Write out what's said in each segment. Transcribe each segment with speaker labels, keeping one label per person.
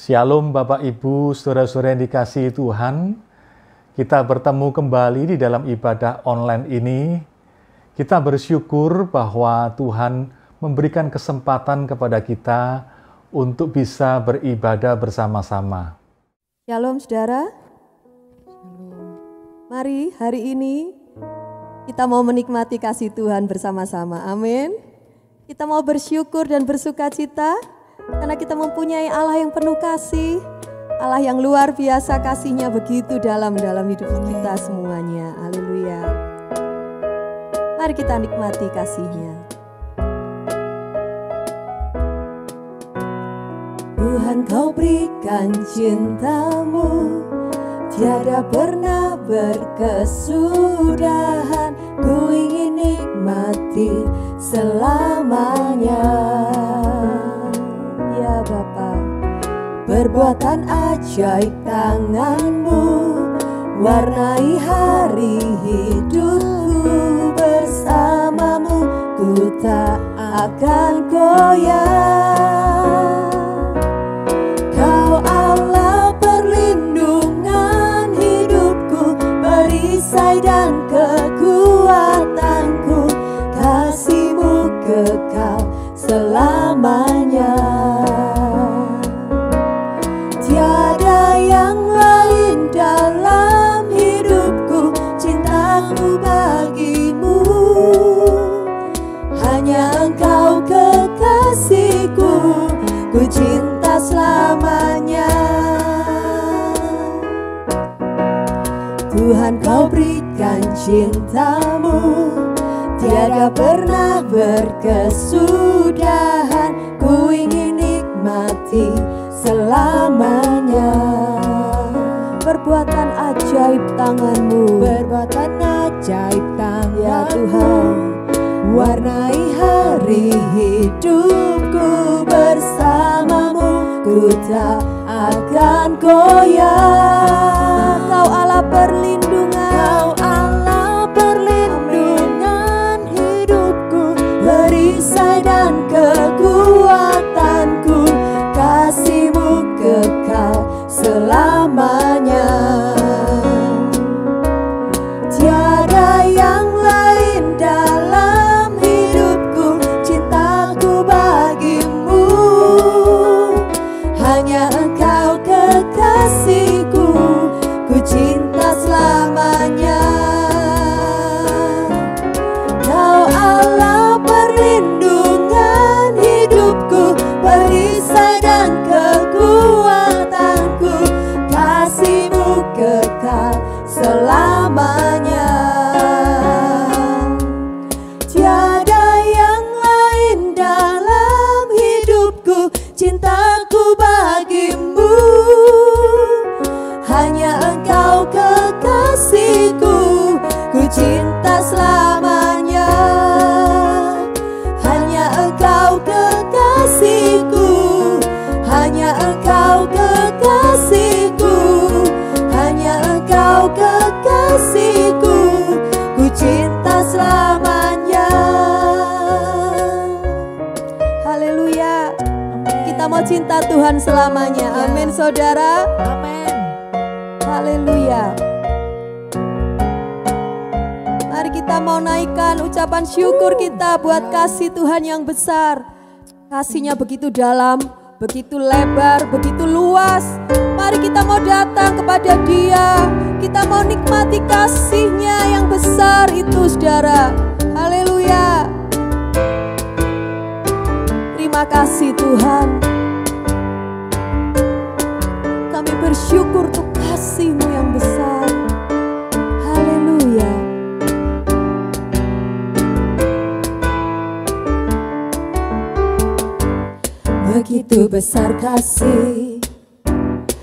Speaker 1: Shalom Bapak Ibu, saudara-saudara yang dikasihi Tuhan. Kita bertemu kembali di dalam ibadah online ini. Kita bersyukur bahwa Tuhan memberikan kesempatan kepada kita untuk bisa beribadah bersama-sama.
Speaker 2: Shalom saudara. Shalom. Mari hari ini kita mau menikmati kasih Tuhan bersama-sama. Amin. Kita mau bersyukur dan bersukacita karena kita mempunyai Allah yang penuh kasih, Allah yang luar biasa kasih-Nya begitu dalam hidup kita semuanya. Haleluya. Mari kita nikmati kasih-Nya. Tuhan, Kau berikan cinta-Mu, tiada pernah berkesudahan. Ku ingin nikmati selamanya. Ya Bapa, perbuatan ajaib tangan-Mu warnai hari hidupku. Bersama-Mu ku tak akan goyah. Kau Allah perlindungan hidupku, perisai dan kekuatanku. Kasih-Mu kekal selamanya. Tiada yang lain dalam hidupku, cintaku bagimu. Hanya Engkau kekasihku, ku cinta selamanya. Tuhan, Kau berikan cinta-Mu, tiada pernah berkesudahan. Ku ingin nikmati selamanya. Perbuatan ajaib tangan-Mu, perbuatan ajaib tangan, ya Tuhan, warnai hari hidupku. Bersama-Mu ku tak akan goyah. Kau Allah perlindungan, Kau Allah perlindungan hidupku, perisai dan kekuatanku. Kasih-Mu kekal selamanya. Tiada yang lain dalam hidupku, cintaku bagimu. Hanya Engkau kekasihku, ku cinta selamanya. Kau Allah perlindungan hidupku, perisai dan kekuatanku. Kasih-Mu kekal selamanya. Tiada yang lain dalam hidupku, cintaku bagimu. Hanya Engkau kekasihku, ku cinta selamanya. Hanya Engkau kekasihku, hanya Engkau kekasihku, hanya Engkau kekasihku, ku cinta selamanya. Haleluya. Kita mau cinta Tuhan selamanya. Amin saudara.
Speaker 3: Amin.
Speaker 2: Haleluya. Mari kita mau naikkan ucapan syukur kita buat kasih Tuhan yang besar. Kasih-Nya begitu dalam, begitu lebar, begitu luas. Mari kita mau datang kepada Dia. Kita mau nikmati kasih-Nya yang besar itu saudara. Haleluya. Terima kasih Tuhan. Kami bersyukur untuk kasih-Mu yang besar. Haleluya. Begitu besar kasih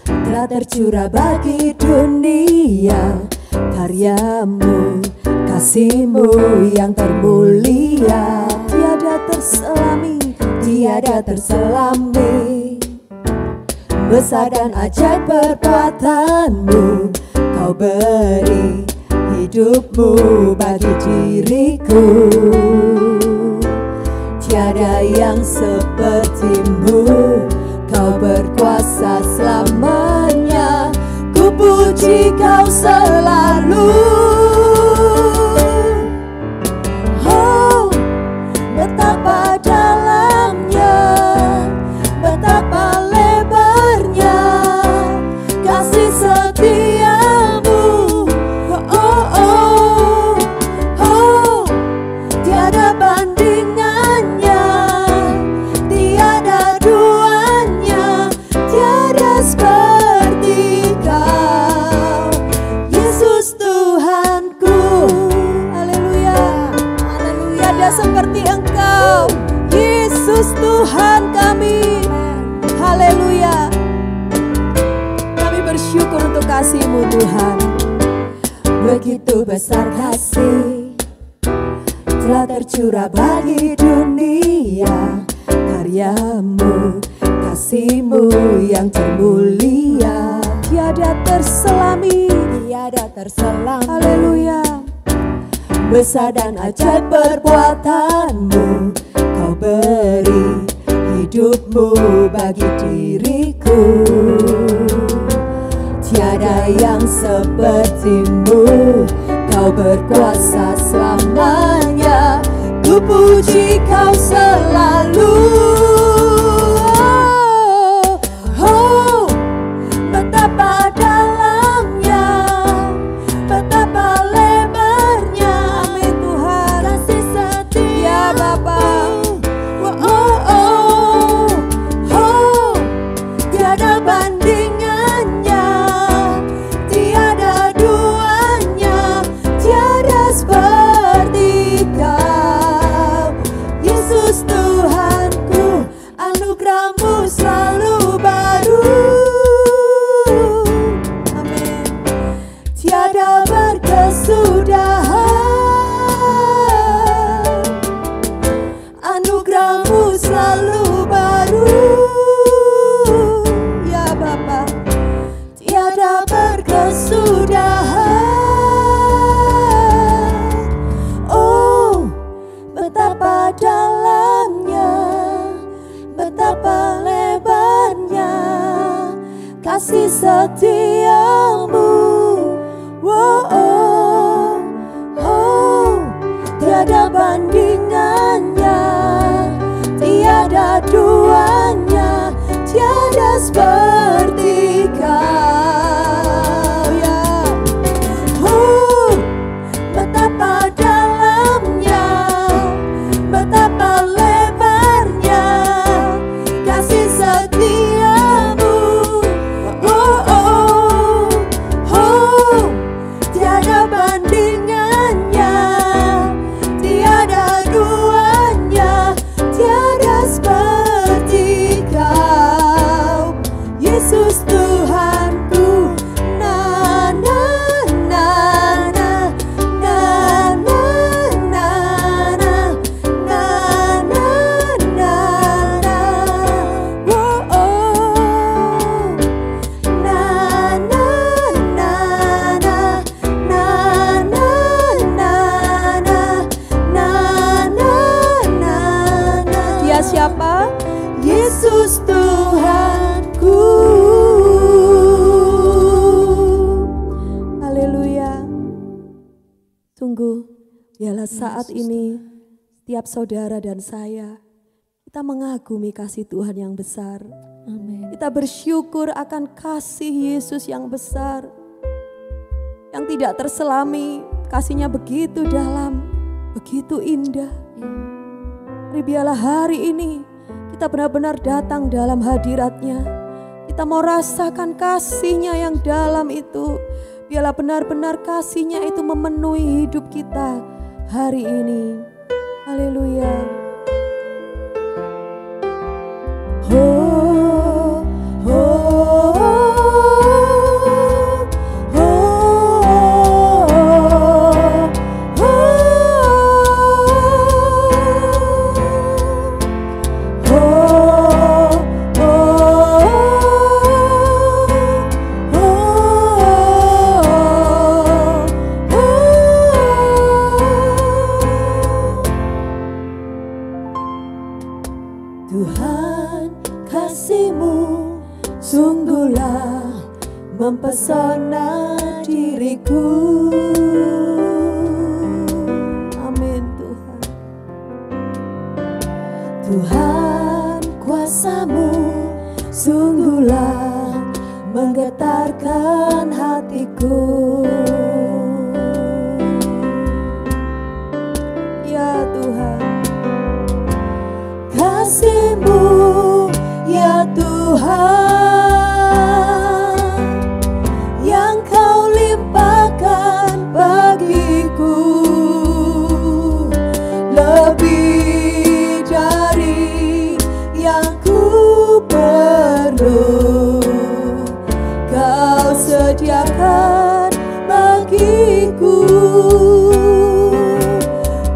Speaker 2: telah tercurah bagi dunia. Karya-Mu, kasih-Mu yang termulia, tiada terselami, tiada terselami. Besar dan ajaib perbuatan-Mu, Kau beri hidup-Mu bagi diriku. Tiada yang seperti-Mu, Kau berkuasa berkuasa selamanya. Ku puji Kau selalu. Oh, betapa dalamnya, betapa lebarnya kasih setiamu. Oh, oh, oh, oh, tiada bandingannya, tiada duanya, tiada seperti Kau, Yesus Tuhanku. Haleluya, haleluya, tiada seperti Engkau, Yesus Tuhan kami. Haleluya, kami bersyukur untuk kasih-Mu Tuhan. Begitu besar kasih telah tercurah bagi dunia, karya-Mu, kasih-Mu yang termulia, tiada terselami, tiada terselang. Haleluya, besar dan ajaib perbuatan-Mu, Kau beri hidup-Mu bagi diriku. Tiada yang seperti-Mu, Kau berkuasa selamanya. Ku puji Kau selalu. Oh, oh, betapa dalamnya, betapa lebarnya, amin Tuhan, kasih setia Bapa. Oh, oh, oh, oh, tiada bandingannya, tiada duanya, tiada seperti Kau, Yesus Tuhanku. Anugerah-Mu selalu baru, amin, tiada berkesudahan. Anugerah-Mu selalu baru, ya Bapa, tiada berkesudahan. Oh, betapa dalamnya, betapa lebarnya kasih setia-Mu. Oh, oh, oh, tiada bandingannya, tiada duanya, tiada seperti Kau, ya. Oh, betapa dalamnya, betapa lebarnya kasih setia-Mu. Oh, oh, oh, tiada bandingannya, tiada duanya, tiada seperti Kau, Yesus Tuhanku. Na na na na na na na na na na na na. Oh, oh, na na na na na na na na na na. Dia siapa? Yesus Tuhanku. Haleluya. Sungguh, biarlah saat ini setiap saudara dan saya, kita mengagumi kasih Tuhan yang besar.
Speaker 3: Amin.
Speaker 2: Kita bersyukur akan kasih Yesus yang besar, yang tidak terselami. Kasih-Nya begitu dalam, begitu indah. Mari biarlah hari ini kita benar-benar datang dalam hadirat-Nya. Kita mau rasakan kasih-Nya yang dalam itu. Biarlah benar-benar kasih-Nya itu memenuhi hidup kita hari ini. Haleluya. Oh, oh, oh, oh, sungguhlah mempesona diriku. Amin Tuhan. Tuhan, kuasa-Mu sungguhlah menggetarkan hatiku. Ya Tuhan, kasih-Mu ya Tuhan yang Kau limpahkan bagiku, lebih dari yang ku perlu Kau sediakan bagiku.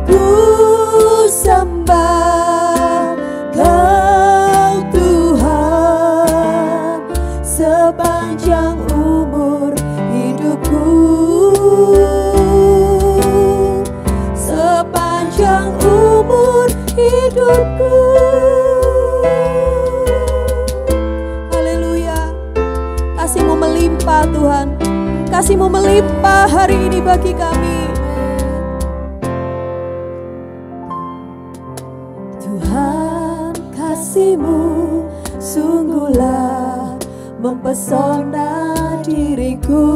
Speaker 2: Ku sembah Kau Tuhan sepanjang umur hidupku, sepanjang umur hidupku. Haleluya. Kasih-Mu melimpah Tuhan, kasih-Mu melimpah hari ini bagi kami. Tuhan, kasih-Mu sungguhlah mempesona diriku.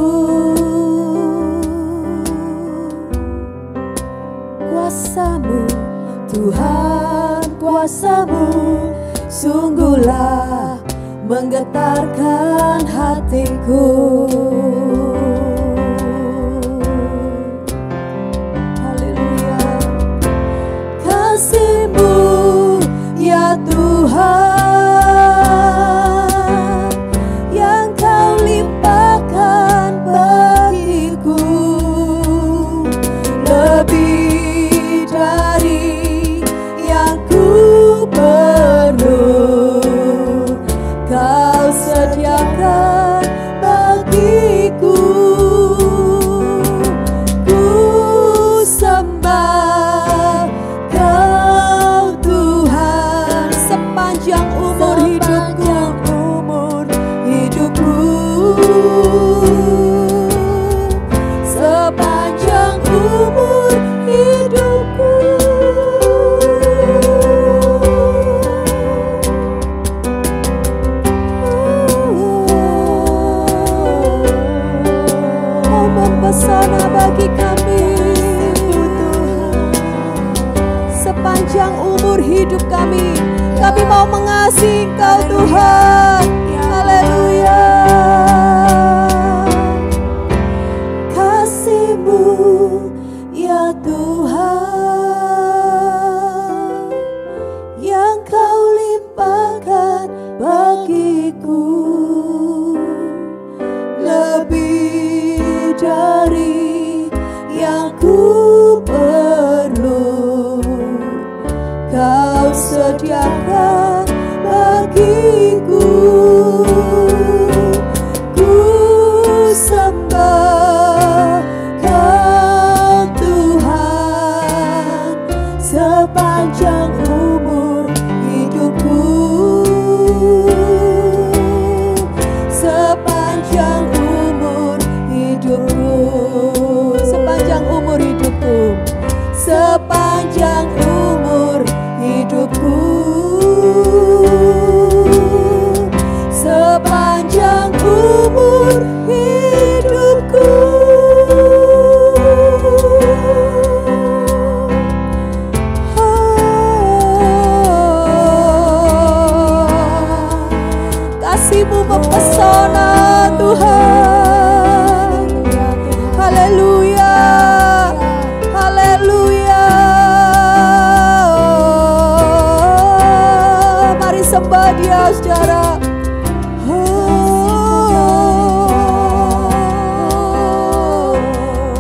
Speaker 2: Kuasa-Mu Tuhan, kuasa-Mu sungguhlah menggetarkan hatiku. Haleluya. Kasih-Mu ya Tuhan yang Kau limpahkan bagiku, lebih dari yang ku perlu Kau sediakan bagiku. Ku sembah Kau Tuhan sepanjang umur hidupku, sepanjang umur hidupku. Kau mempesona bagi kami sepanjang umur hidup kami. Kami mau mengasihi Engkau Tuhan. Haleluya. Kasih-Mu ya Tuhan yang Kau limpahkan bagiku, lebih dari yang ku perlu Kau sediakan bagiku. Ku sembah Kau Tuhan sepanjang umur hidupku, sepanjang umur hidupku, sepanjang umur hidupku, sepanjang umur hidupku, sepanjang umur hidupku. Kasih-Mu mempesona Tuhan. Haleluya, haleluya. Mari sembah Dia saudara.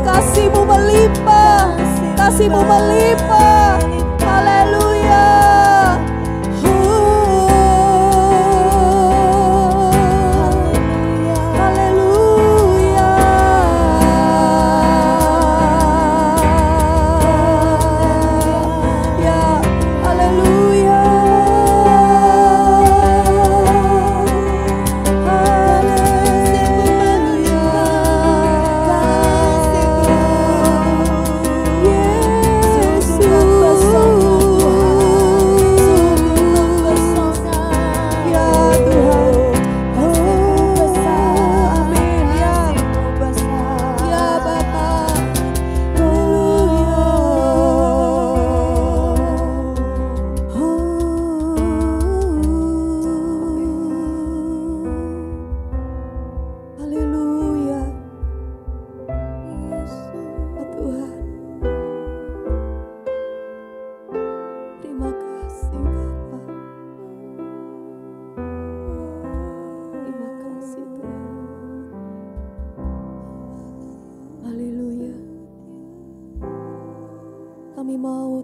Speaker 2: Kasih-Mu melimpah, kasih-Mu melimpah. Haleluya. Haleluya. Ya, haleluya.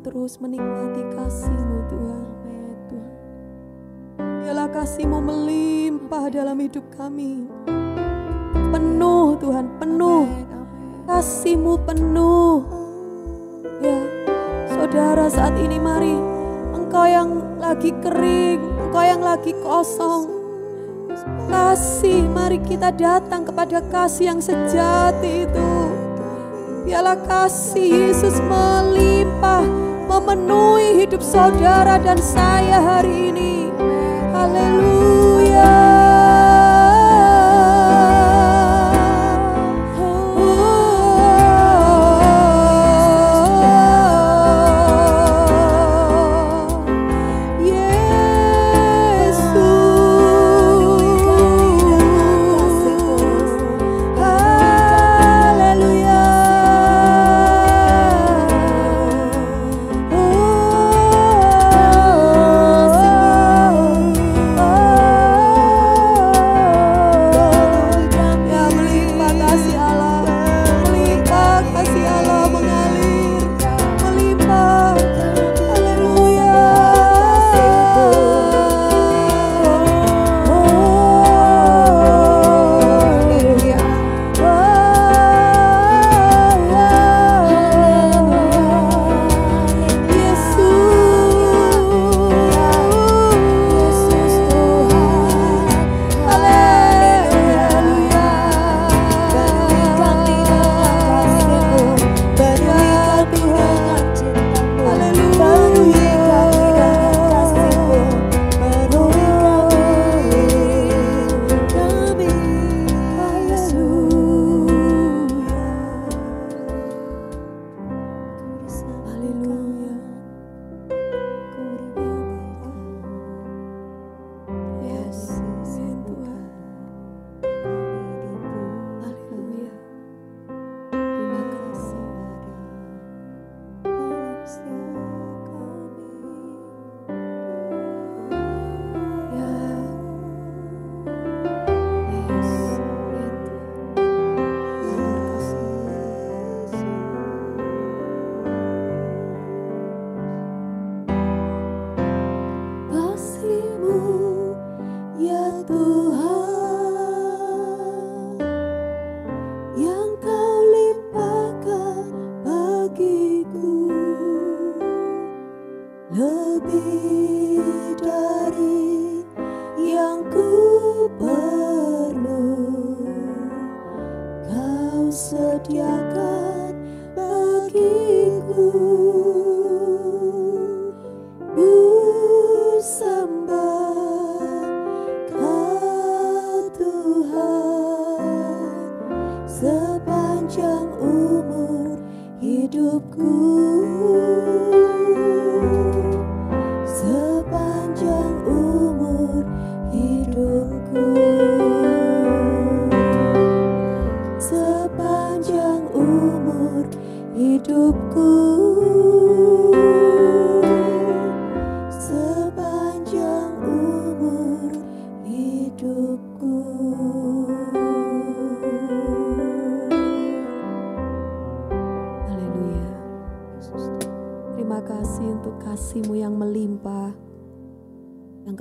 Speaker 2: terus menikmati kasih-Mu Tuhan. Biarlah kasih-Mu melimpah dalam hidup kami. Penuh Tuhan, penuh. Kasih-Mu penuh. Ya, saudara saat ini mari, engkau yang lagi kering, engkau yang lagi kosong. Kasih, mari kita datang kepada kasih yang sejati itu. Biarlah kasih Yesus melimpah, memenuhi hidup saudara dan saya hari ini. Haleluya.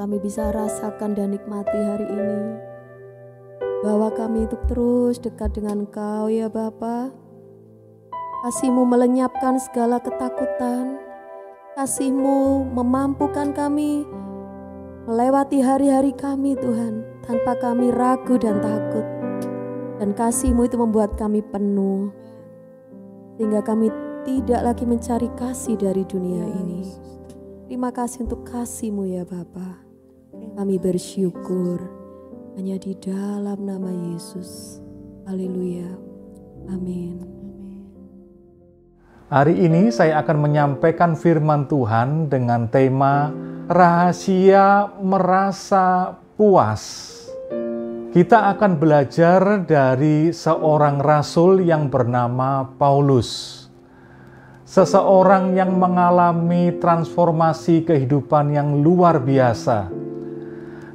Speaker 2: Kami bisa rasakan dan nikmati hari ini, bahwa kami itu terus dekat dengan Engkau ya Bapa. Kasih-Mu melenyapkan segala ketakutan, kasih-Mu memampukan kami melewati hari-hari kami Tuhan, tanpa kami ragu dan takut. Dan kasih-Mu itu membuat kami penuh, sehingga kami tidak lagi mencari kasih dari dunia ini. Terima kasih untuk kasih-Mu ya Bapa. Kami bersyukur hanya di dalam nama Yesus. Haleluya. Amin.
Speaker 1: Hari ini saya akan menyampaikan firman Tuhan dengan tema rahasia merasa puas. Kita akan belajar dari seorang rasul yang bernama Paulus. Seseorang yang mengalami transformasi kehidupan yang luar biasa.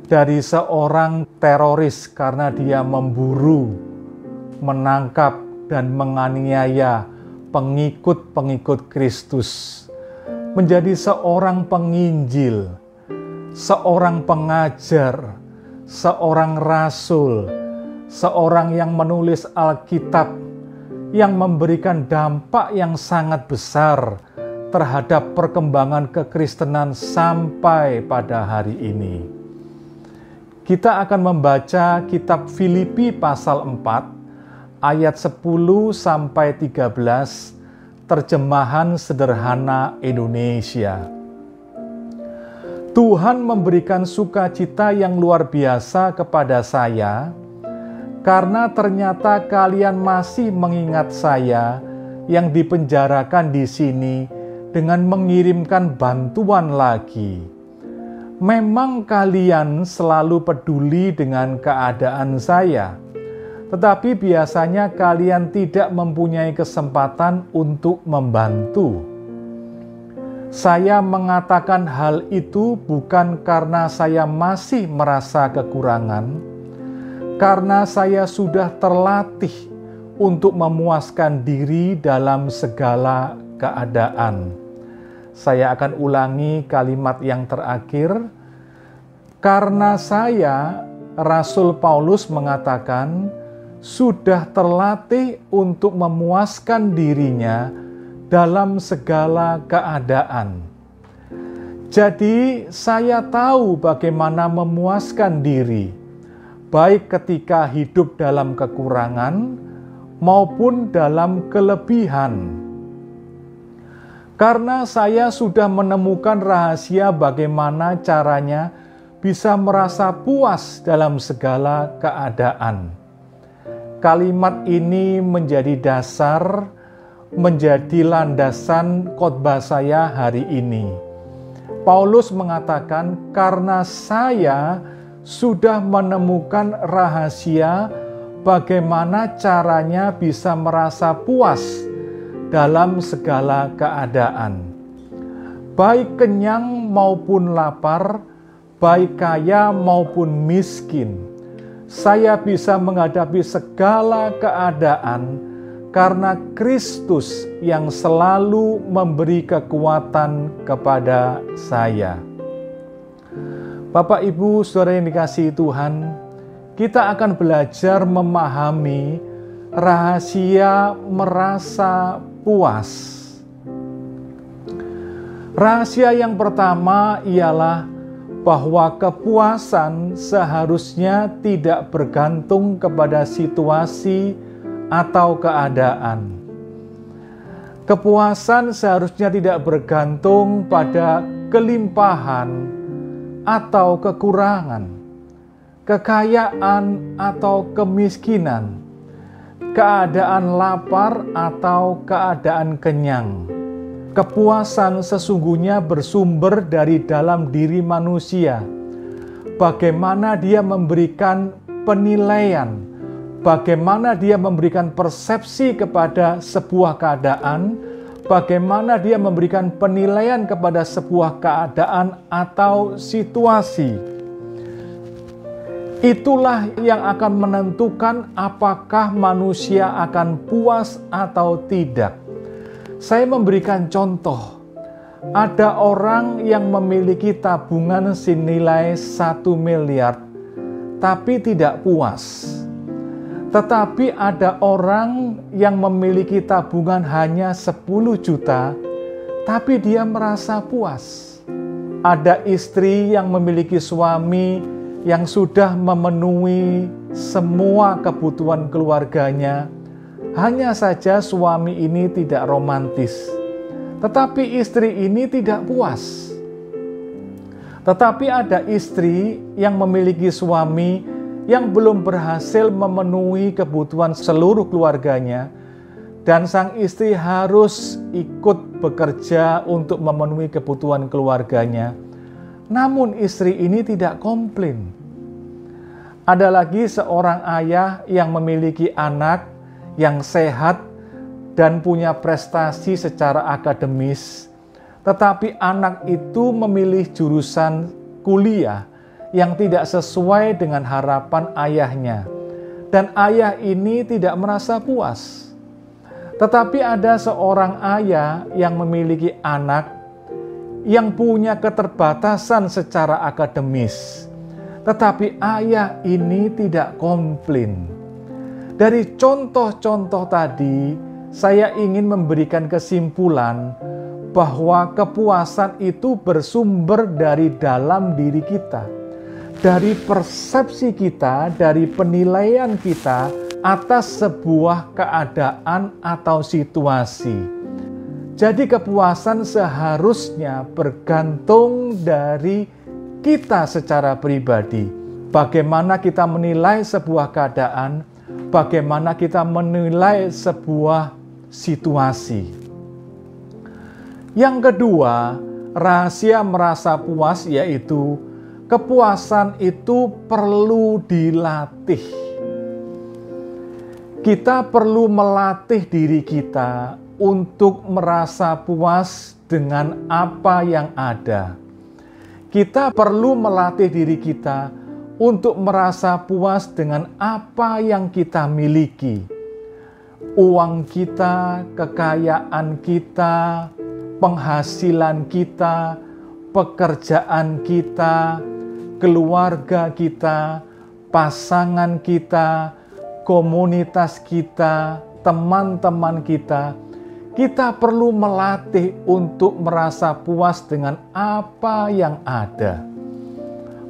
Speaker 1: Dari seorang teroris karena dia memburu, menangkap, dan menganiaya pengikut-pengikut Kristus. menjadi seorang penginjil, seorang pengajar, seorang rasul, seorang yang menulis Alkitab, yang memberikan dampak yang sangat besar terhadap perkembangan kekristenan sampai pada hari ini. Kita akan membaca kitab Filipi pasal 4 ayat 10 sampai 13, terjemahan sederhana Indonesia. Tuhan memberikan sukacita yang luar biasa kepada saya, karena ternyata kalian masih mengingat saya yang dipenjarakan di sini dengan mengirimkan bantuan lagi. Memang kalian selalu peduli dengan keadaan saya, tetapi biasanya kalian tidak mempunyai kesempatan untuk membantu. Saya mengatakan hal itu bukan karena saya masih merasa kekurangan, karena saya sudah terlatih untuk memuaskan diri dalam segala keadaan. Saya akan ulangi kalimat yang terakhir. Karena saya, Rasul Paulus mengatakan, sudah terlatih untuk memuaskan dirinya dalam segala keadaan. Jadi saya tahu bagaimana memuaskan diri, baik ketika hidup dalam kekurangan maupun dalam kelebihan. Karena saya sudah menemukan rahasia bagaimana caranya bisa merasa puas dalam segala keadaan. Kalimat ini menjadi dasar, menjadi landasan khotbah saya hari ini. Paulus mengatakan, karena saya sudah menemukan rahasia bagaimana caranya bisa merasa puas dalam segala keadaan. Baik kenyang maupun lapar, baik kaya maupun miskin, saya bisa menghadapi segala keadaan karena Kristus yang selalu memberi kekuatan kepada saya. Bapak, Ibu, Saudara yang dikasihi Tuhan, kita akan belajar memahami rahasia merasa puas. Rahasia yang pertama ialah bahwa kepuasan seharusnya tidak bergantung kepada situasi atau keadaan. Kepuasan seharusnya tidak bergantung pada kelimpahan atau kekurangan, kekayaan atau kemiskinan, keadaan lapar atau keadaan kenyang. Kepuasan sesungguhnya bersumber dari dalam diri manusia. Bagaimana dia memberikan penilaian, bagaimana dia memberikan persepsi kepada sebuah keadaan, bagaimana dia memberikan penilaian kepada sebuah keadaan atau situasi. Itulah yang akan menentukan apakah manusia akan puas atau tidak. Saya memberikan contoh. Ada orang yang memiliki tabungan senilai 1 miliar, tapi tidak puas. Tetapi ada orang yang memiliki tabungan hanya 10 juta, tapi dia merasa puas. Ada istri yang memiliki suami yang sudah memenuhi semua kebutuhan keluarganya. Hanya saja suami ini tidak romantis, tetapi istri ini tidak puas. Tetapi ada istri yang memiliki suami yang belum berhasil memenuhi kebutuhan seluruh keluarganya, dan sang istri harus ikut bekerja untuk memenuhi kebutuhan keluarganya. Namun istri ini tidak komplain. Ada lagi seorang ayah yang memiliki anak yang sehat dan punya prestasi secara akademis, tetapi anak itu memilih jurusan kuliah yang tidak sesuai dengan harapan ayahnya, dan ayah ini tidak merasa puas. Tetapi ada seorang ayah yang memiliki anak yang punya keterbatasan secara akademis. Tetapi ayah ini tidak komplain. Dari contoh-contoh tadi, saya ingin memberikan kesimpulan bahwa kepuasan itu bersumber dari dalam diri kita. Dari persepsi kita, dari penilaian kita atas sebuah keadaan atau situasi. Jadi kepuasan seharusnya bergantung dari kita secara pribadi. Bagaimana kita menilai sebuah keadaan, bagaimana kita menilai sebuah situasi. Yang kedua, rahasia merasa puas yaitu kepuasan itu perlu dilatih. Kita perlu melatih diri kita untuk merasa puas dengan apa yang ada. Kita perlu melatih diri kita untuk merasa puas dengan apa yang kita miliki. Uang kita, kekayaan kita, penghasilan kita, pekerjaan kita, keluarga kita, pasangan kita, komunitas kita, teman-teman kita. Kita perlu melatih untuk merasa puas dengan apa yang ada.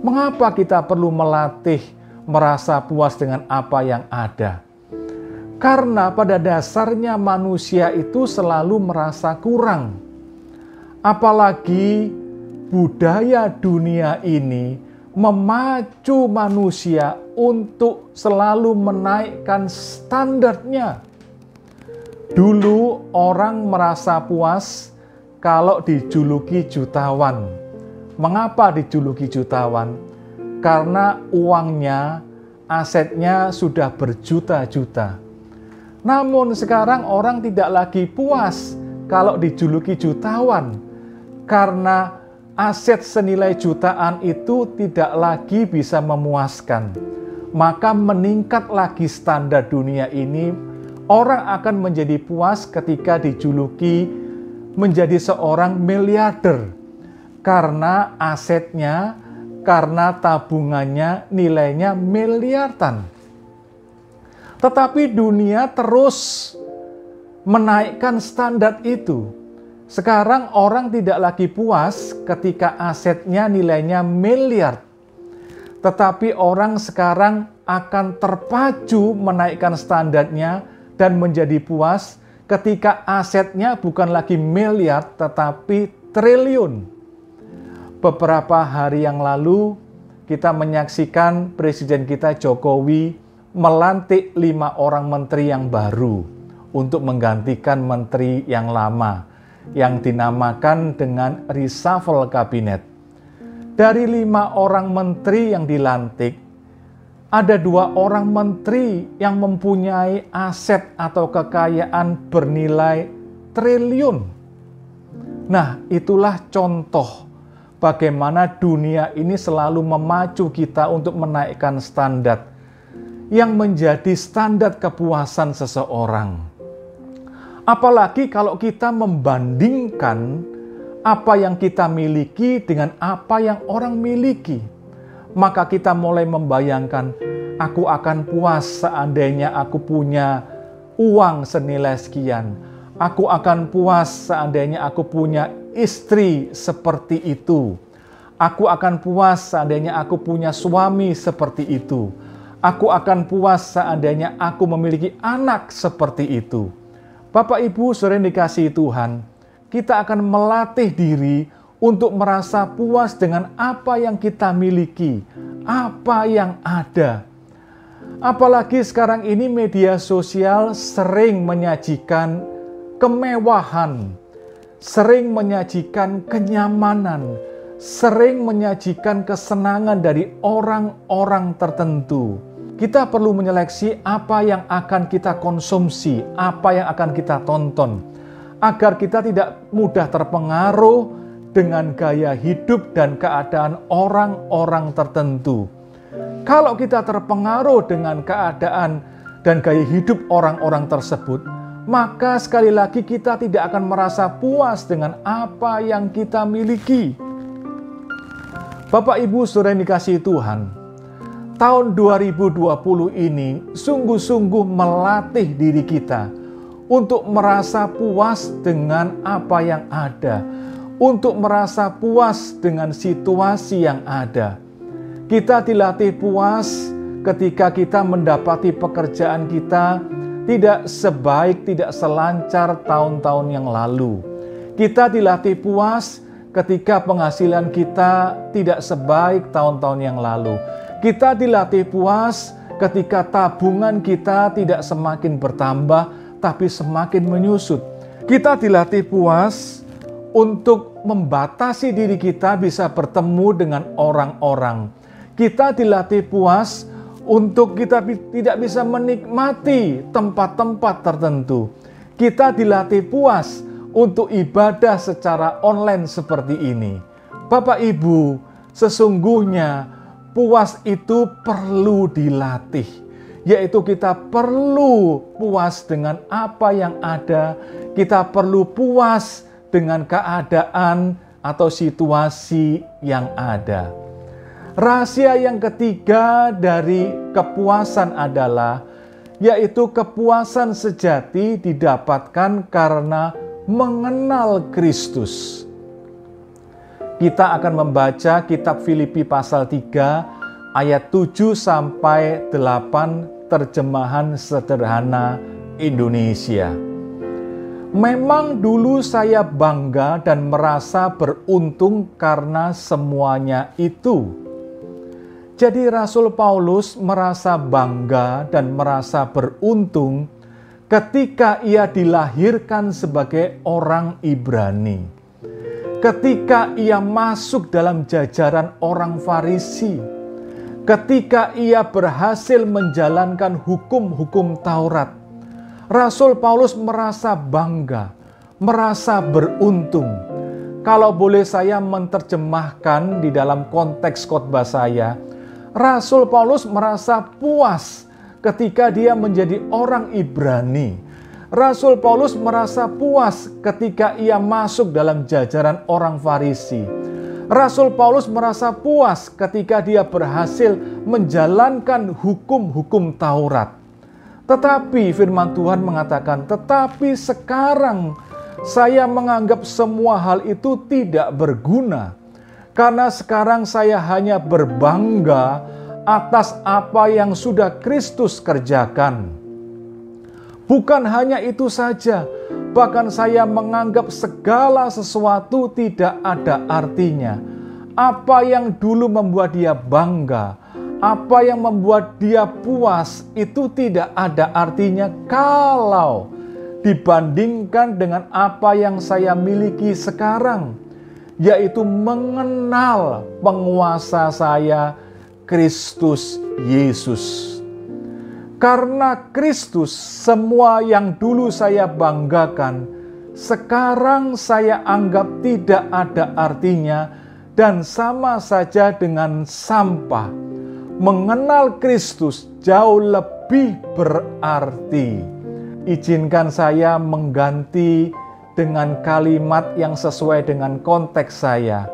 Speaker 1: Mengapa kita perlu melatih merasa puas dengan apa yang ada? Karena pada dasarnya manusia itu selalu merasa kurang. Apalagi budaya dunia ini memacu manusia untuk selalu menaikkan standarnya. Dulu orang merasa puas kalau dijuluki jutawan. Mengapa dijuluki jutawan? Karena uangnya, asetnya sudah berjuta-juta. Namun sekarang orang tidak lagi puas kalau dijuluki jutawan. Karena aset senilai jutaan itu tidak lagi bisa memuaskan. Maka meningkat lagi standar dunia ini. Orang akan menjadi puas ketika dijuluki menjadi seorang miliarder. Karena asetnya, karena tabungannya nilainya miliaran. Tetapi dunia terus menaikkan standar itu. Sekarang orang tidak lagi puas ketika asetnya nilainya miliar. Tetapi orang sekarang akan terpacu menaikkan standarnya dan menjadi puas ketika asetnya bukan lagi miliar tetapi triliun. Beberapa hari yang lalu kita menyaksikan Presiden kita Jokowi melantik 5 orang menteri yang baru untuk menggantikan menteri yang lama yang dinamakan dengan reshuffle kabinet. Dari 5 orang menteri yang dilantik, ada 2 orang menteri yang mempunyai aset atau kekayaan bernilai triliun. Nah, itulah contoh bagaimana dunia ini selalu memacu kita untuk menaikkan standar yang menjadi standar kepuasan seseorang. Apalagi kalau kita membandingkan apa yang kita miliki dengan apa yang orang miliki. Maka kita mulai membayangkan, aku akan puas seandainya aku punya uang senilai sekian. Aku akan puas seandainya aku punya istri seperti itu. Aku akan puas seandainya aku punya suami seperti itu. Aku akan puas seandainya aku memiliki anak seperti itu. Bapak, Ibu, saudara yang dikasihi Tuhan, kita akan melatih diri untuk merasa puas dengan apa yang kita miliki, apa yang ada. Apalagi sekarang ini media sosial sering menyajikan kemewahan, sering menyajikan kenyamanan, sering menyajikan kesenangan dari orang-orang tertentu. Kita perlu menyeleksi apa yang akan kita konsumsi, apa yang akan kita tonton, agar kita tidak mudah terpengaruh dengan gaya hidup dan keadaan orang-orang tertentu. Kalau kita terpengaruh dengan keadaan dan gaya hidup orang-orang tersebut, maka sekali lagi kita tidak akan merasa puas dengan apa yang kita miliki. Bapak Ibu Saudara yang dikasihi Tuhan, tahun 2020 ini sungguh-sungguh melatih diri kita untuk merasa puas dengan apa yang ada, untuk merasa puas dengan situasi yang ada. Kita dilatih puas ketika kita mendapati pekerjaan kita tidak sebaik, tidak selancar tahun-tahun yang lalu. Kita dilatih puas ketika penghasilan kita tidak sebaik tahun-tahun yang lalu. Kita dilatih puas ketika tabungan kita tidak semakin bertambah, tapi semakin menyusut. Kita dilatih puas untuk membatasi diri kita bisa bertemu dengan orang-orang. Kita dilatih puas untuk kita tidak bisa menikmati tempat-tempat tertentu. Kita dilatih puas untuk ibadah secara online seperti ini. Bapak Ibu, sesungguhnya puas itu perlu dilatih, yaitu kita perlu puas dengan apa yang ada, kita perlu puas dengan keadaan atau situasi yang ada. Rahasia yang ketiga dari kepuasan adalah, yaitu kepuasan sejati didapatkan karena mengenal Kristus. Kita akan membaca kitab Filipi pasal 3 ayat 7 sampai 8 terjemahan sederhana Indonesia. Memang dulu saya bangga dan merasa beruntung karena semuanya itu. Jadi Rasul Paulus merasa bangga dan merasa beruntung ketika ia dilahirkan sebagai orang Ibrani. Ketika ia masuk dalam jajaran orang Farisi. Ketika ia berhasil menjalankan hukum-hukum Taurat. Rasul Paulus merasa bangga, merasa beruntung. Kalau boleh saya menerjemahkan di dalam konteks khotbah saya, Rasul Paulus merasa puas ketika dia menjadi orang Ibrani. Rasul Paulus merasa puas ketika ia masuk dalam jajaran orang Farisi. Rasul Paulus merasa puas ketika dia berhasil menjalankan hukum-hukum Taurat. Tetapi firman Tuhan mengatakan, tetapi sekarang saya menganggap semua hal itu tidak berguna. Karena sekarang saya hanya berbangga atas apa yang sudah Kristus kerjakan. Bukan hanya itu saja, bahkan saya menganggap segala sesuatu tidak ada artinya. Apa yang dulu membuat dia bangga, apa yang membuat dia puas, itu tidak ada artinya kalau dibandingkan dengan apa yang saya miliki sekarang, yaitu mengenal penguasa saya, Kristus Yesus. Karena Kristus, semua yang dulu saya banggakan, sekarang saya anggap tidak ada artinya dan sama saja dengan sampah. Mengenal Kristus jauh lebih berarti. Izinkan saya mengganti dengan kalimat yang sesuai dengan konteks saya.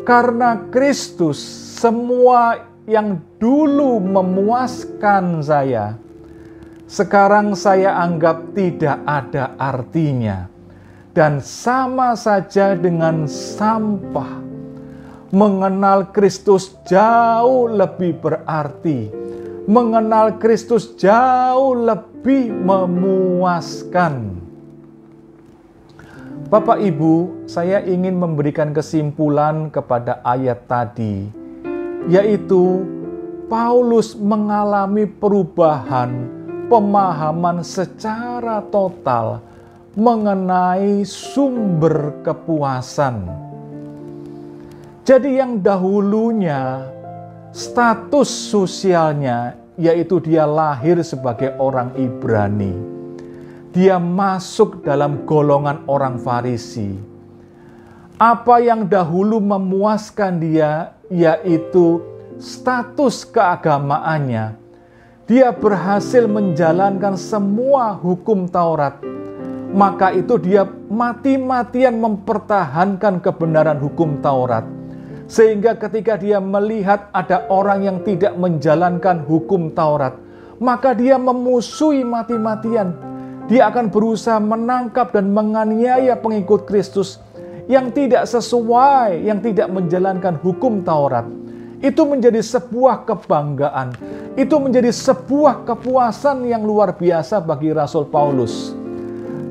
Speaker 1: Karena Kristus, semua yang dulu memuaskan saya, sekarang saya anggap tidak ada artinya. Dan sama saja dengan sampah. Mengenal Kristus jauh lebih berarti. Mengenal Kristus jauh lebih memuaskan. Bapak Ibu, saya ingin memberikan kesimpulan kepada ayat tadi, yaitu Paulus mengalami perubahan pemahaman secara total mengenai sumber kepuasan. Jadi yang dahulunya status sosialnya, yaitu dia lahir sebagai orang Ibrani. Dia masuk dalam golongan orang Farisi. Apa yang dahulu memuaskan dia, yaitu status keagamaannya. dia berhasil menjalankan semua hukum Taurat, maka itu dia mati-matian mempertahankan kebenaran hukum Taurat. Sehingga ketika dia melihat ada orang yang tidak menjalankan hukum Taurat, maka dia memusuhi mati-matian. Dia akan berusaha menangkap dan menganiaya pengikut Kristus yang tidak sesuai, yang tidak menjalankan hukum Taurat. Itu menjadi sebuah kebanggaan, itu menjadi sebuah kepuasan yang luar biasa bagi Rasul Paulus.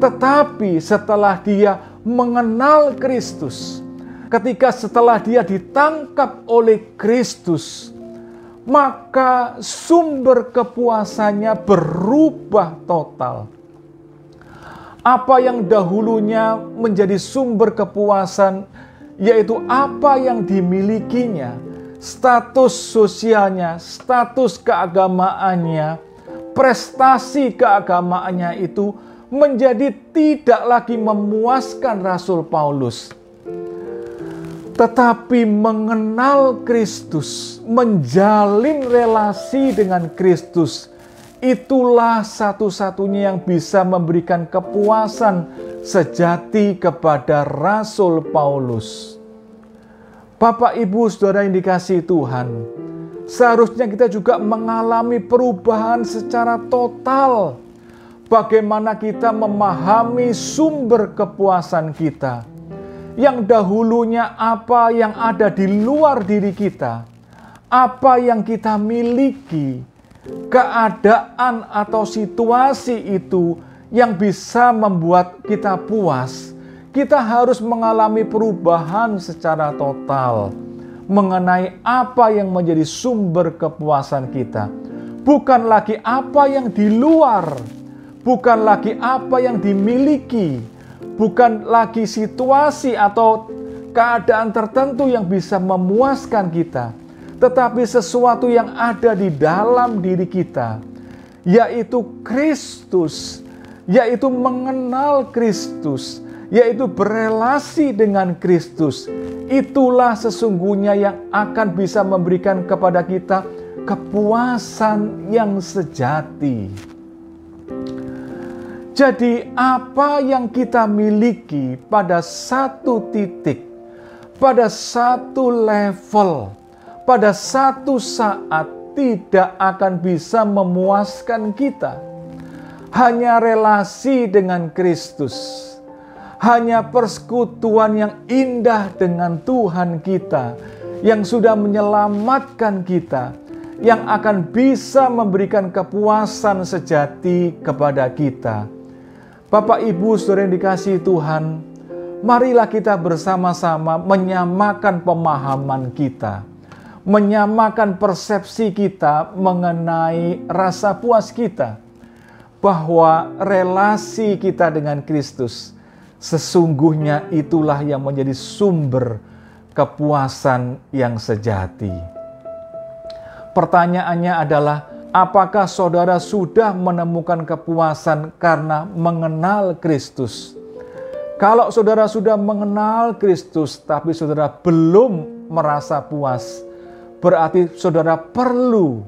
Speaker 1: Tetapi setelah dia mengenal Kristus, ketika setelah dia ditangkap oleh Kristus, maka sumber kepuasannya berubah total. Apa yang dahulunya menjadi sumber kepuasan, yaitu apa yang dimilikinya, status sosialnya, status keagamaannya, prestasi keagamaannya itu menjadi tidak lagi memuaskan Rasul Paulus. Tetapi mengenal Kristus, menjalin relasi dengan Kristus, itulah satu-satunya yang bisa memberikan kepuasan sejati kepada Rasul Paulus. Bapak, Ibu, Saudara yang dikasihi Tuhan, seharusnya kita juga mengalami perubahan secara total. Bagaimana kita memahami sumber kepuasan kita. Yang dahulunya apa yang ada di luar diri kita, apa yang kita miliki, keadaan atau situasi itu yang bisa membuat kita puas. Kita harus mengalami perubahan secara total mengenai apa yang menjadi sumber kepuasan kita. Bukan lagi apa yang di luar, bukan lagi apa yang dimiliki, bukan lagi situasi atau keadaan tertentu yang bisa memuaskan kita, tetapi sesuatu yang ada di dalam diri kita, yaitu Kristus, yaitu mengenal Kristus, yaitu berelasi dengan Kristus. Itulah sesungguhnya yang akan bisa memberikan kepada kita kepuasan yang sejati. Jadi apa yang kita miliki pada satu titik, pada satu level, pada satu saat tidak akan bisa memuaskan kita. Hanya relasi dengan Kristus, hanya persekutuan yang indah dengan Tuhan kita, yang sudah menyelamatkan kita, yang akan bisa memberikan kepuasan sejati kepada kita. Bapak, Ibu, Saudara yang dikasihi Tuhan, marilah kita bersama-sama menyamakan pemahaman kita, menyamakan persepsi kita mengenai rasa puas kita, bahwa relasi kita dengan Kristus sesungguhnya itulah yang menjadi sumber kepuasan yang sejati. Pertanyaannya adalah, apakah saudara sudah menemukan kepuasan karena mengenal Kristus? Kalau saudara sudah mengenal Kristus tapi saudara belum merasa puas, berarti saudara perlu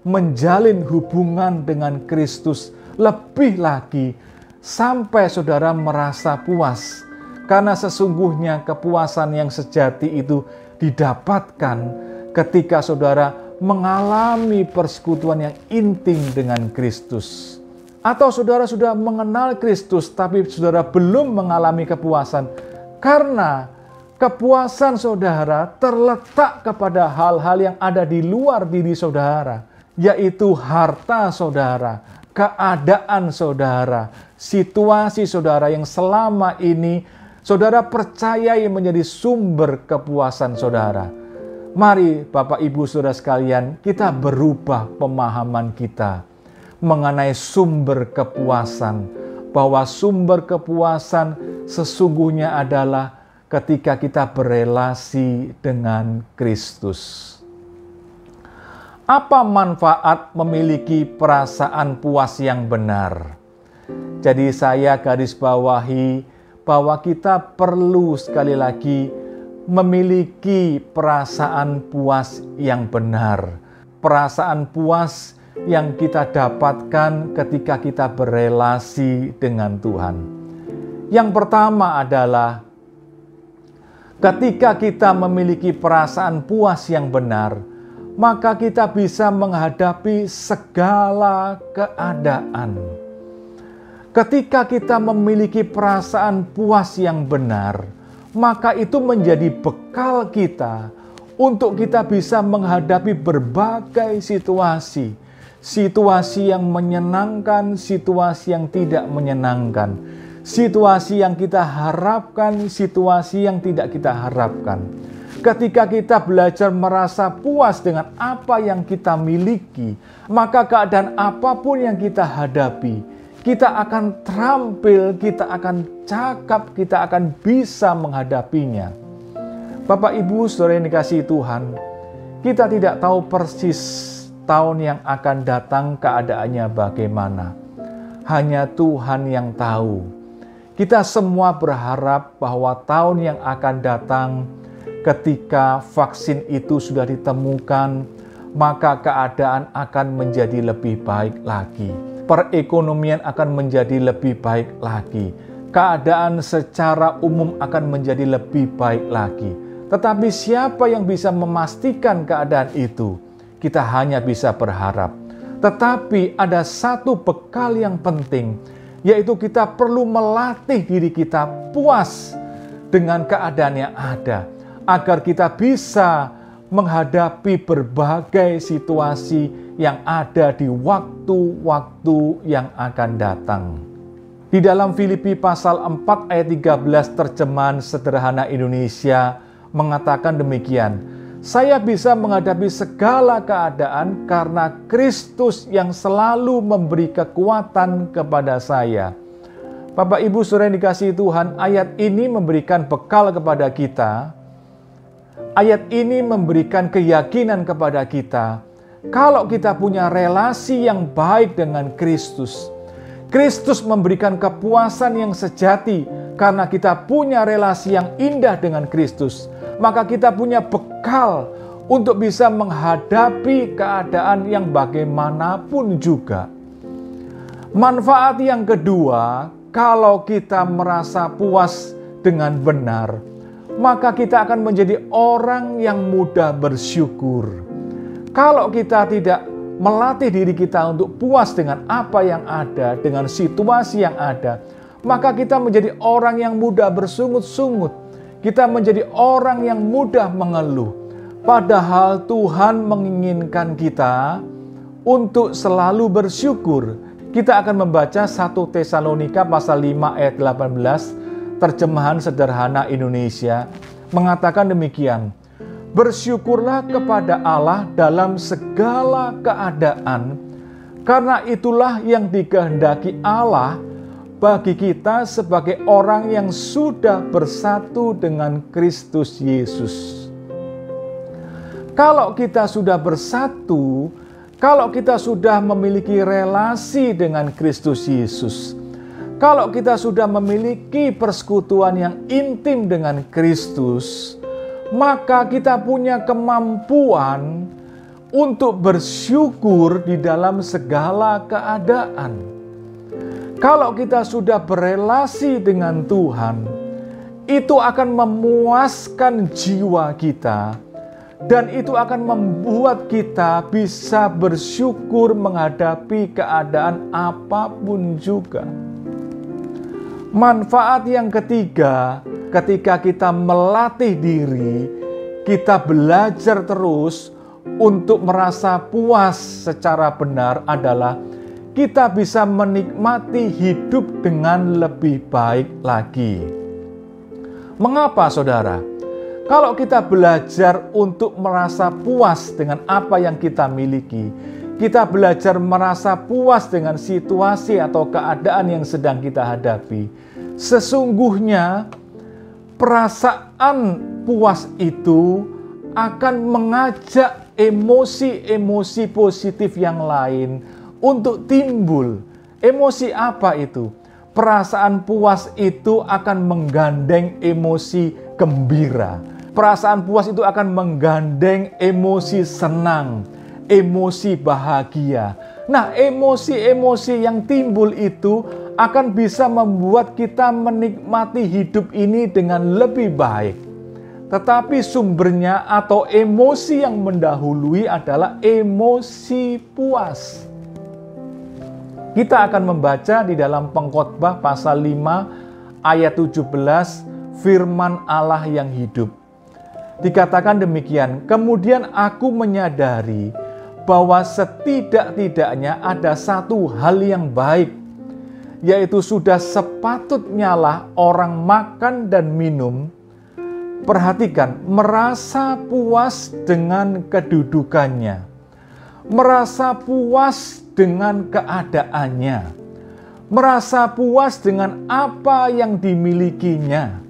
Speaker 1: menjalin hubungan dengan Kristus lebih lagi sampai saudara merasa puas. Karena sesungguhnya kepuasan yang sejati itu didapatkan ketika saudara mengalami persekutuan yang intim dengan Kristus. Atau saudara sudah mengenal Kristus tapi saudara belum mengalami kepuasan karena kepuasan saudara terletak kepada hal-hal yang ada di luar diri saudara, yaitu harta saudara, keadaan saudara, situasi saudara yang selama ini saudara percayai menjadi sumber kepuasan saudara. Mari Bapak Ibu Saudara sekalian, kita berubah pemahaman kita mengenai sumber kepuasan, bahwa sumber kepuasan sesungguhnya adalah ketika kita berelasi dengan Kristus. Apa manfaat memiliki perasaan puas yang benar? Jadi saya garis bawahi bahwa kita perlu sekali lagi memiliki perasaan puas yang benar. Perasaan puas yang kita dapatkan ketika kita berelasi dengan Tuhan. Yang pertama adalah ketika kita memiliki perasaan puas yang benar, maka kita bisa menghadapi segala keadaan. Ketika kita memiliki perasaan puas yang benar, maka itu menjadi bekal kita untuk kita bisa menghadapi berbagai situasi. Situasi yang menyenangkan, situasi yang tidak menyenangkan. Situasi yang kita harapkan, situasi yang tidak kita harapkan. Ketika kita belajar merasa puas dengan apa yang kita miliki, maka keadaan apapun yang kita hadapi, kita akan terampil, kita akan cakap, kita akan bisa menghadapinya. Bapak, Ibu, Saudara yang dikasihi Tuhan, kita tidak tahu persis tahun yang akan datang keadaannya bagaimana. Hanya Tuhan yang tahu. Kita semua berharap bahwa tahun yang akan datang ketika vaksin itu sudah ditemukan, maka keadaan akan menjadi lebih baik lagi. Perekonomian akan menjadi lebih baik lagi. Keadaan secara umum akan menjadi lebih baik lagi. Tetapi siapa yang bisa memastikan keadaan itu? Kita hanya bisa berharap. Tetapi ada satu bekal yang penting, yaitu kita perlu melatih diri kita puas dengan keadaan yang ada, agar kita bisa menghadapi berbagai situasi yang ada di waktu-waktu yang akan datang. Di dalam Filipi pasal 4 ayat 13 terjemahan sederhana Indonesia mengatakan demikian, "Saya bisa menghadapi segala keadaan karena Kristus yang selalu memberi kekuatan kepada saya." Bapak, Ibu, Saudara yang dikasihi Tuhan, ayat ini memberikan bekal kepada kita. Ayat ini memberikan keyakinan kepada kita. Kalau kita punya relasi yang baik dengan Kristus, Kristus memberikan kepuasan yang sejati karena kita punya relasi yang indah dengan Kristus. Maka kita punya bekal untuk bisa menghadapi keadaan yang bagaimanapun juga. Manfaat yang kedua, kalau kita merasa puas dengan benar, maka kita akan menjadi orang yang mudah bersyukur. Kalau kita tidak melatih diri kita untuk puas dengan apa yang ada, dengan situasi yang ada, maka kita menjadi orang yang mudah bersungut-sungut. Kita menjadi orang yang mudah mengeluh. Padahal Tuhan menginginkan kita untuk selalu bersyukur. Kita akan membaca 1 Tesalonika pasal 5 ayat 18, terjemahan sederhana Indonesia, mengatakan demikian. "Bersyukurlah kepada Allah dalam segala keadaan, karena itulah yang dikehendaki Allah bagi kita sebagai orang yang sudah bersatu dengan Kristus Yesus." Kalau kita sudah bersatu, kalau kita sudah memiliki relasi dengan Kristus Yesus, kalau kita sudah memiliki persekutuan yang intim dengan Kristus, maka kita punya kemampuan untuk bersyukur di dalam segala keadaan. Kalau kita sudah berelasi dengan Tuhan, itu akan memuaskan jiwa kita, dan itu akan membuat kita bisa bersyukur menghadapi keadaan apapun juga. Manfaat yang ketiga, ketika kita melatih diri, kita belajar terus untuk merasa puas secara benar adalah kita bisa menikmati hidup dengan lebih baik lagi. Mengapa, saudara? Kalau kita belajar untuk merasa puas dengan apa yang kita miliki, kita belajar merasa puas dengan situasi atau keadaan yang sedang kita hadapi, sesungguhnya perasaan puas itu akan mengajak emosi-emosi positif yang lain untuk timbul. Emosi apa itu? Perasaan puas itu akan menggandeng emosi gembira. Perasaan puas itu akan menggandeng emosi senang, emosi bahagia. Nah, emosi-emosi yang timbul itu akan bisa membuat kita menikmati hidup ini dengan lebih baik. Tetapi sumbernya atau emosi yang mendahului adalah emosi puas. Kita akan membaca di dalam Pengkhotbah pasal 5 ayat 17 firman Allah yang hidup. Dikatakan demikian, kemudian aku menyadari bahwa setidak-tidaknya ada satu hal yang baik, yaitu sudah sepatutnya lah orang makan dan minum, perhatikan, merasa puas dengan kedudukannya, merasa puas dengan keadaannya, merasa puas dengan apa yang dimilikinya,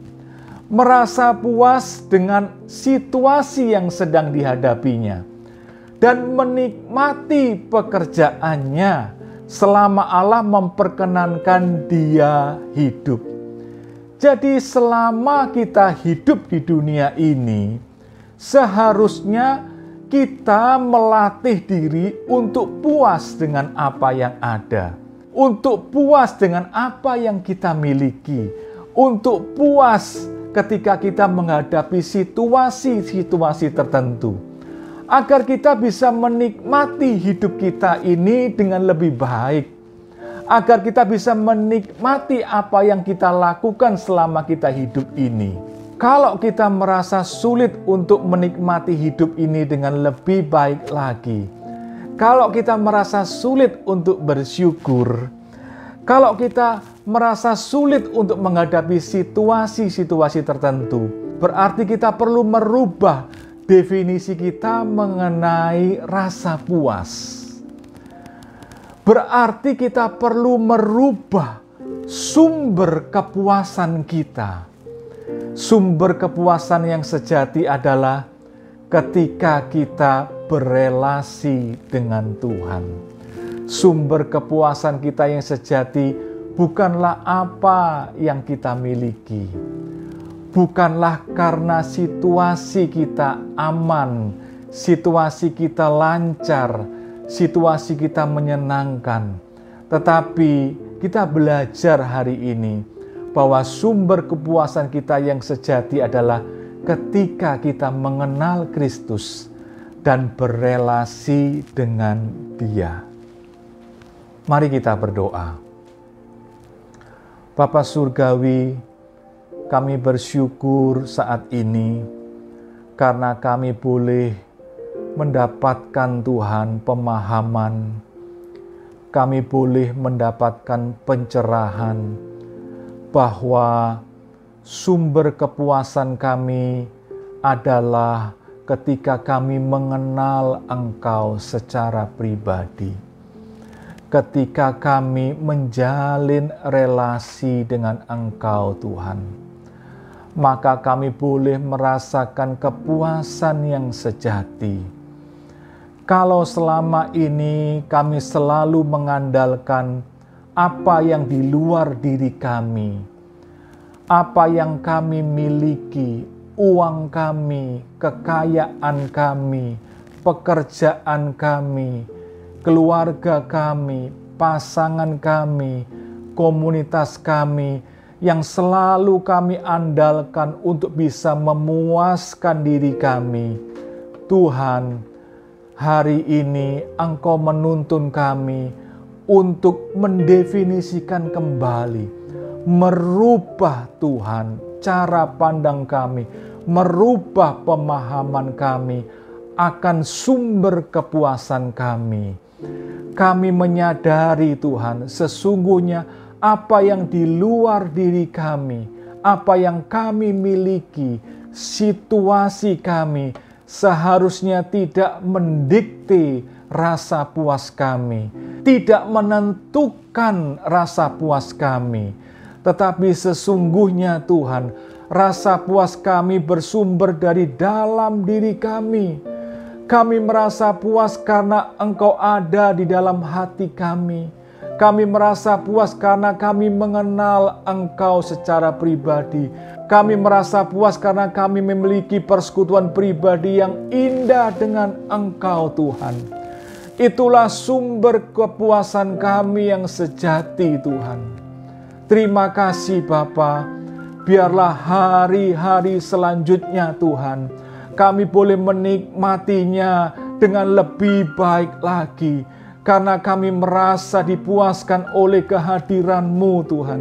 Speaker 1: merasa puas dengan situasi yang sedang dihadapinya, dan menikmati pekerjaannya selama Allah memperkenankan dia hidup. Jadi selama kita hidup di dunia ini, seharusnya kita melatih diri untuk puas dengan apa yang ada, untuk puas dengan apa yang kita miliki, untuk puas ketika kita menghadapi situasi-situasi tertentu, agar kita bisa menikmati hidup kita ini dengan lebih baik, agar kita bisa menikmati apa yang kita lakukan selama kita hidup ini. Kalau kita merasa sulit untuk menikmati hidup ini dengan lebih baik lagi, kalau kita merasa sulit untuk bersyukur, kalau kita merasa sulit untuk menghadapi situasi-situasi tertentu, berarti kita perlu merubah definisi kita mengenai rasa puas. Berarti kita perlu merubah sumber kepuasan kita. Sumber kepuasan yang sejati adalah ketika kita berelasi dengan Tuhan. Sumber kepuasan kita yang sejati bukanlah apa yang kita miliki. Bukanlah karena situasi kita aman, situasi kita lancar, situasi kita menyenangkan. Tetapi kita belajar hari ini bahwa sumber kepuasan kita yang sejati adalah ketika kita mengenal Kristus dan berelasi dengan Dia. Mari kita berdoa. Bapa Surgawi, kami bersyukur saat ini karena kami boleh mendapatkan Tuhan pemahaman, kami boleh mendapatkan pencerahan bahwa sumber kepuasan kami adalah ketika kami mengenal Engkau secara pribadi. Ketika kami menjalin relasi dengan Engkau Tuhan, maka kami boleh merasakan kepuasan yang sejati. Kalau selama ini kami selalu mengandalkan apa yang di luar diri kami, apa yang kami miliki, uang kami, kekayaan kami, pekerjaan kami, keluarga kami, pasangan kami, komunitas kami, yang selalu kami andalkan untuk bisa memuaskan diri kami. Tuhan, hari ini Engkau menuntun kami untuk mendefinisikan kembali, merubah Tuhan cara pandang kami, merubah pemahaman kami akan sumber kepuasan kami. Kami menyadari Tuhan, sesungguhnya apa yang di luar diri kami, apa yang kami miliki, situasi kami seharusnya tidak mendikte rasa puas kami, tidak menentukan rasa puas kami. Tetapi sesungguhnya Tuhan, rasa puas kami bersumber dari dalam diri kami. Kami merasa puas karena Engkau ada di dalam hati kami. Kami merasa puas karena kami mengenal Engkau secara pribadi. Kami merasa puas karena kami memiliki persekutuan pribadi yang indah dengan Engkau Tuhan. Itulah sumber kepuasan kami yang sejati, Tuhan. Terima kasih Bapa. Biarlah hari-hari selanjutnya, Tuhan, kami boleh menikmatinya dengan lebih baik lagi. Karena kami merasa dipuaskan oleh kehadiran-Mu, Tuhan.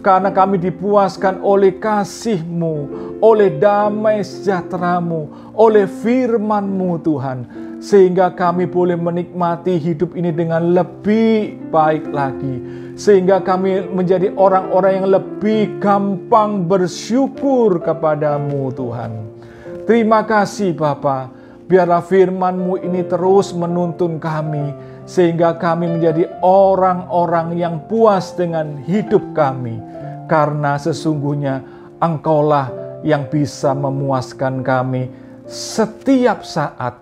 Speaker 1: Karena kami dipuaskan oleh kasih-Mu, oleh damai sejahtera-Mu, oleh firman-Mu, Tuhan. Sehingga kami boleh menikmati hidup ini dengan lebih baik lagi. Sehingga kami menjadi orang-orang yang lebih gampang bersyukur kepada-Mu, Tuhan. Terima kasih Bapa. Biarlah firman-Mu ini terus menuntun kami, sehingga kami menjadi orang-orang yang puas dengan hidup kami. Karena sesungguhnya Engkaulah yang bisa memuaskan kami setiap saat,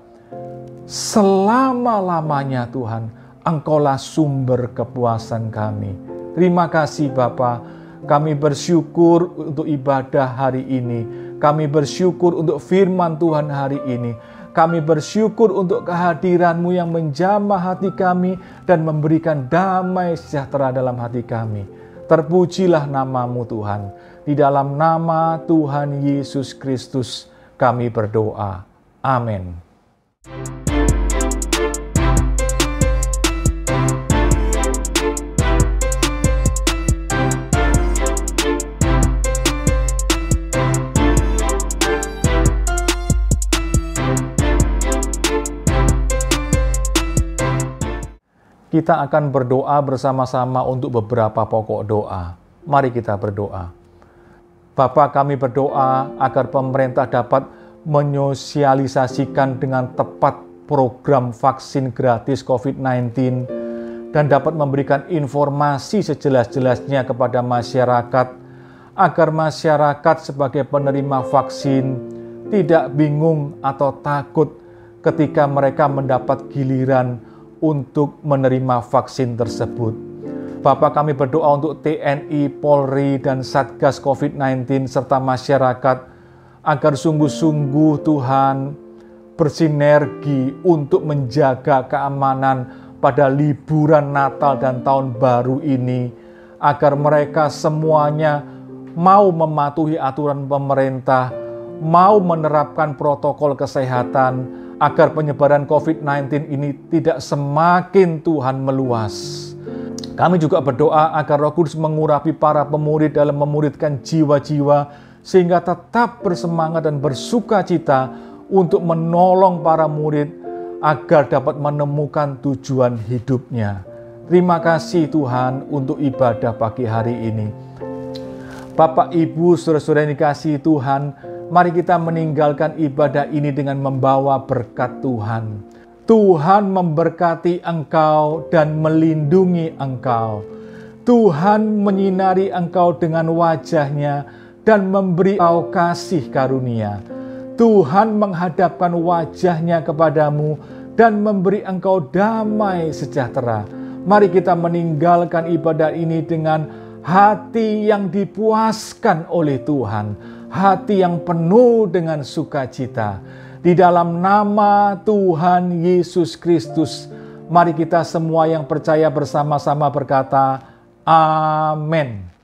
Speaker 1: selama-lamanya Tuhan. Engkaulah sumber kepuasan kami. Terima kasih Bapa. Kami bersyukur untuk ibadah hari ini. Kami bersyukur untuk firman Tuhan hari ini. Kami bersyukur untuk kehadiran-Mu yang menjamah hati kami dan memberikan damai sejahtera dalam hati kami. Terpujilah nama-Mu Tuhan. Di dalam nama Tuhan Yesus Kristus kami berdoa. Amin. Kita akan berdoa bersama-sama untuk beberapa pokok doa. Mari kita berdoa. Bapa, kami berdoa agar pemerintah dapat menyosialisasikan dengan tepat program vaksin gratis COVID-19 dan dapat memberikan informasi sejelas-jelasnya kepada masyarakat agar masyarakat sebagai penerima vaksin tidak bingung atau takut ketika mereka mendapat giliran untuk menerima vaksin tersebut. Bapa, kami berdoa untuk TNI, Polri, dan Satgas COVID-19 serta masyarakat agar sungguh-sungguh Tuhan bersinergi untuk menjaga keamanan pada liburan Natal dan Tahun Baru ini, agar mereka semuanya mau mematuhi aturan pemerintah, mau menerapkan protokol kesehatan, agar penyebaran COVID-19 ini tidak semakin Tuhan meluas. Kami juga berdoa agar Roh Kudus mengurapi para pemurid dalam memuridkan jiwa-jiwa, sehingga tetap bersemangat dan bersuka cita untuk menolong para murid agar dapat menemukan tujuan hidupnya. Terima kasih Tuhan untuk ibadah pagi hari ini. Bapak, Ibu, saudara-saudara yang dikasihi Tuhan, mari kita meninggalkan ibadah ini dengan membawa berkat Tuhan. Tuhan memberkati engkau dan melindungi engkau. Tuhan menyinari engkau dengan wajah-Nya dan memberi engkau kasih karunia. Tuhan menghadapkan wajah-Nya kepadamu dan memberi engkau damai sejahtera. Mari kita meninggalkan ibadah ini dengan hati yang dipuaskan oleh Tuhan. Hati yang penuh dengan sukacita. Di dalam nama Tuhan Yesus Kristus, mari kita semua yang percaya bersama-sama berkata, Amin.